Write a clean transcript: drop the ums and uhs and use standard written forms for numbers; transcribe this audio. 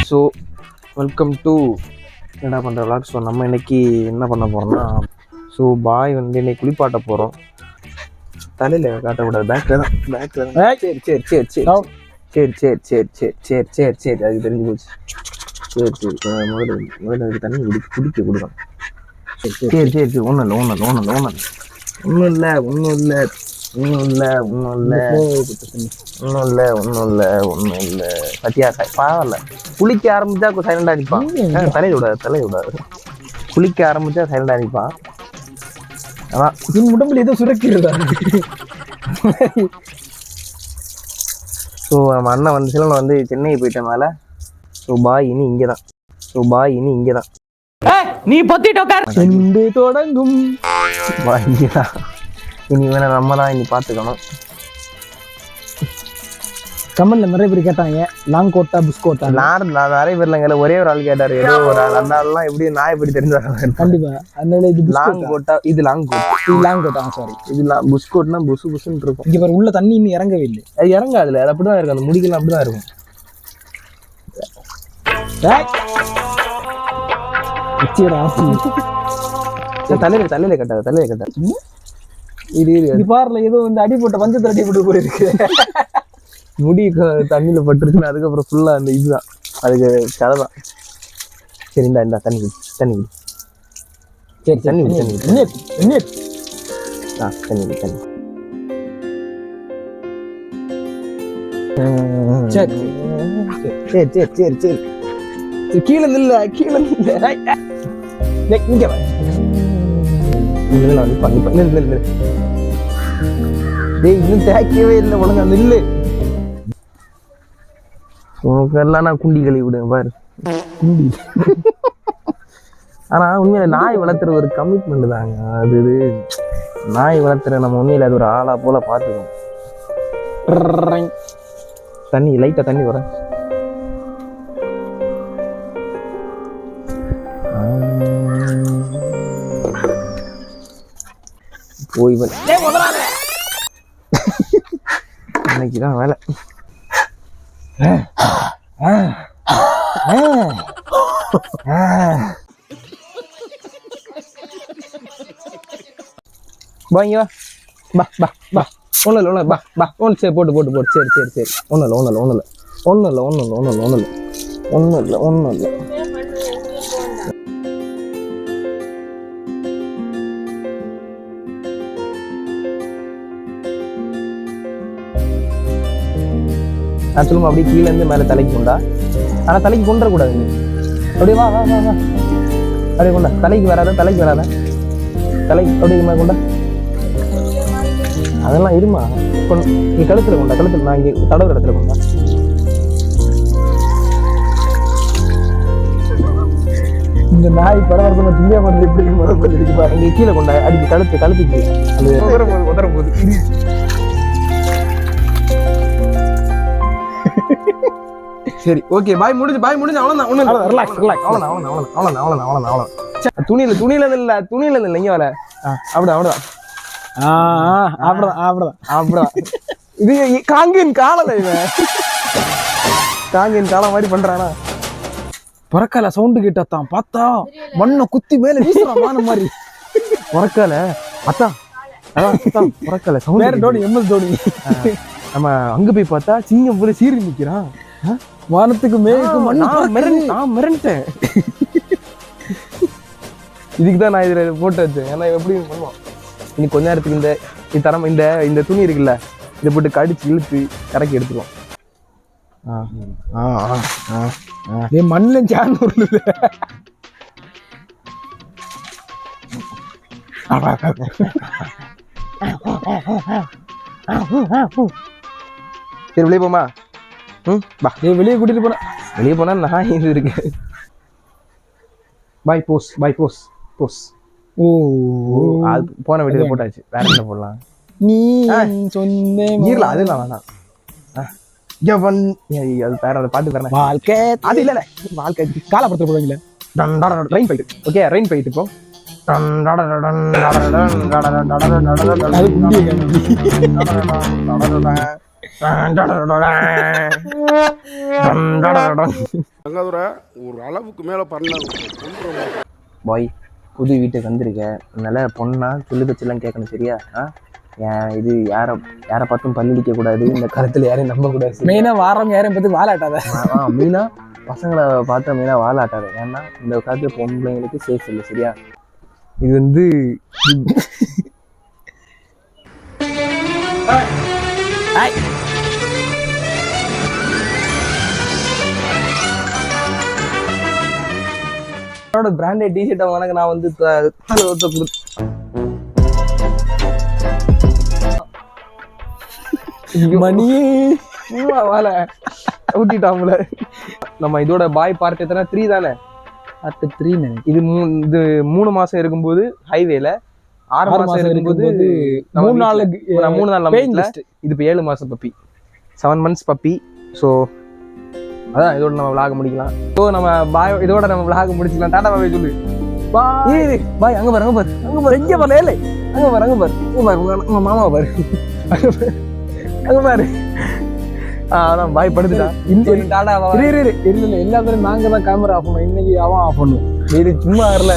So welcome to என்னடா பண்ணுற vlog. So நம்ம இன்னைக்கு என்ன பண்ண போகிறோம்னா, ஸோ பாய் வந்து இன்னைக்கு குளிப்பாட்ட போகிறோம். தலையில் காட்டக்கூடாது, பேக்கில் தான் சரி சரி சரி சரி சரி சரி சரி சரி சரி சரி சரி அது தெரிஞ்சு போச்சு. சரி சரி முதல்ல தண்ணி குடிக்க கொடுக்கணும். சரி சரி சரி ஒன்றும் இல்லை ஒன்றும் இல்லை ஒன்றும் இல்லை ஒன்றும் இல்லை ஒன்றும் இல்லை ஒன்றும் இல்லை ஒன்றும் இல்லை ஒன்றும் இல்லை ஒன்றும் இல்லை சத்தியா பரவாயில்ல. குளிக்க ஆரம்பிச்சா சைலண்டாக அடிப்பான். தலையை விடாது குளிக்க ஆரம்பிச்சா சைலண்டாக அடிப்பான். அதான் என் உடம்புல ஏதோ சுரக்கிறதா. ஸோ நம்ம அண்ணன் வந்து சிலனை வந்து சென்னை போயிட்டனால ஸோ பாய் இனி இங்கே தான் நீ பத்திட்டு தொடங்கும் பாய் இங்கே தான். இனி வேணா நம்ம தான் இனி பார்த்துக்கணும். கமெண்ட்ல நிறைய பேர் கேட்டாங்க லாங் கோட்டா புஸ்கோட்டா. நான் நிறைய பேர்லங்க ஒரே ஒரு ஆள் கேட்டாரு, ஏதோ ஒரு ஆள். அந்த ஆள்லாம் எப்படி நான் எப்படி தெரிஞ்சு வர கண்டிப்பா. அதனால இது லாங் கோட்டா, இது லாங் கோட்டா சாரி, இது புஸ்கோட்னா புசு புசுன்னு இருக்கும். இங்க பாரு, உள்ள தண்ணி இன்னும் இறங்கவே இல்லை. அது இறங்காதுல, அது அப்படிதான் இருக்கும். அந்த முடிக்கலாம் அப்படிதான் இருக்கும். தலையில கட்டாது இது பாருல ஏதோ இந்த அடி போட்ட பஞ்சத்தில் அடி போட்டு போயிருக்கு. முடி தண்ணியில பட்டுருச்சுன்னா அதுக்கப்புறம் ஃபுல்லா அந்த இதுதான், அதுக்கு கதை தான். சரி இந்த தண்ணி குடி சரி தண்ணி குடி தண்ணி சரி சரி சரி சரி சரி கீழே நில்ல இங்க இன்னும் தேய்க்கவே இல்லை ஒழுங்கா நில்லு. உனக்கெல்லாம் நான் குண்டி கழுவி விடுவேன் பாரு, குண்டி. ஆனா உண்மையில நாய் வளர்த்துற ஒரு கமிட்மெண்ட் தாங்க அது. நாய் வளர்த்துற நம்ம உண்மையில அது ஒரு ஆளா போல பார்த்துக்கணும். தண்ணி லைட்டா தண்ணி வர போய் இன்னைக்குதான் வேலை. வாங்க வா ஒன்றும் இல்லை பா ஒன்று சரி போட்டு சரி சரி சரி ஒன்றும் இல்லை. நான் சொல்லுமா அப்படியே கீழே இருந்து மேலே தலைக்கு கொண்டா. ஆனால் தலைக்கு கொண்டுறக்கூடாது நீ. அப்படியே வா அப்படியே கொண்டா. தலைக்கு வராத தலை அப்படியே மேலே கொண்டா. அதெல்லாம் இருமா நீ கழுத்துல கொண்டா. நான் இங்கே தடவுற இடத்துல கொண்டா. இந்த நாய் பரவாயில்ல திங்க வந்து எப்படி இருக்கு பாருங்க. இங்கே கீழே கொண்டா அடிச்சு கழுத்துக்கு அது உதற போகுது. சரி ஓகே பாய் முடிஞ்சு அவ்வளோதான். துணியில இல்லை இங்க வர அப்படிதான் இது காங்கின் காலம். இவன் காங்கின் காலம் மாதிரி பண்றானா? புறக்கால சவுண்டு கேட்டாத்தான் பார்த்தா மண்ணை குத்தி மேல வீசுறான் மாதிரி. புறக்கால அதான் புறக்கால சவுண்ட் டோனி MS தோனி. நம்ம அங்க போய் பார்த்தா சிங்கம் போல சீறி நிக்கிறான். வானத்துக்கு மேலுக்கு மிரண்டேன். இதுக்குதான் நான் இதுல போட்டு வச்சேன். ஏன்னா எப்படி பண்ணுவான் இனி கொஞ்ச நேரத்துக்கு இந்த துணி இருக்குல்ல, இதை போட்டு கடிச்சு இழுத்து கரைக்கி எடுத்துருவோம். மண்ணுல சார்ந்து சரி வெளியே போமா. வெளியே கூட்டிட்டு போனா நான் இது இருக்கு. பாய் போஸ். ஓ அது போன வீட்டுல போட்டாச்சு. வேற என்ன போடலாம்? நீ சொன்ன அதெல்லாம் வேணாம். அது வேற பாட்டு வேற வாழ்க்கை. அது இல்ல வாழ்க்கை காலப்படுத்த போறீங்களா? Rain fight. Okay rain fight. இப்போ ஒரு அளவுக்கு மேல பண்ணாங்க. பாய் புது வீட்டுக்கு வந்திருக்க, அதனால பொண்ணா சொல்லு பச்செல்லாம் கேட்கணும் சரியா? இது யாரை பார்த்தும் பல்லிடிக்க கூடாது, இந்த காலத்துல யாரையும் நம்ப கூடாது. மெயினா வாரம் யாரையும் பத்தி வாழாட்டாத. மெயினா பசங்களை பார்த்தா மெயினா வாழாட்டாத. ஏன்னா இந்த காலத்துல பொம்பளைங்களுக்கு சேஃப் இல்லை சரியா? இது வந்து பிராண்டட் டிஷர்ட்டை வாங்க. நான் வந்து மணி வாழ ஊட்டிட்டாங்கள. நம்ம இதோட பாய் பார்ட் எத்தனை 3 தானே? பார்ட் 3. இது 3 மாசம் இருக்கும்போது ஹைவேல, 6 மாசம் இருக்கும்போது 3 நாளுக்கு 3 நாள் நம்ம. இது இப்போ 7 மாசம் பப்பி, 7 மந்த்ஸ் பப்பி. ஸோ அதான் இதோட நம்ம விளாக முடிக்கலாம். ஸோ நம்ம பாய் இதோட நம்ம விளாக முடிச்சுக்கலாம். டாடா பாய் சொல்லு. பாய் பாய். அங்கே பாரு, அங்கே பாரு, அங்கே பாரு, எங்கே பாரு, ஏலே அங்கே பாரு, அங்கே பாரு, அங்கே பாரு, உங்க மாமா பாரு, அங்கே பாரு. அதான் பாய் படுத்துட்டா. டாடா இல்ல எல்லா பேரும் நாங்க தான் கேமரா ஆஃப் பண்ணோம். இன்னைக்கு அவன் ஆஃப் பண்ணும். இது சும்மா வரல.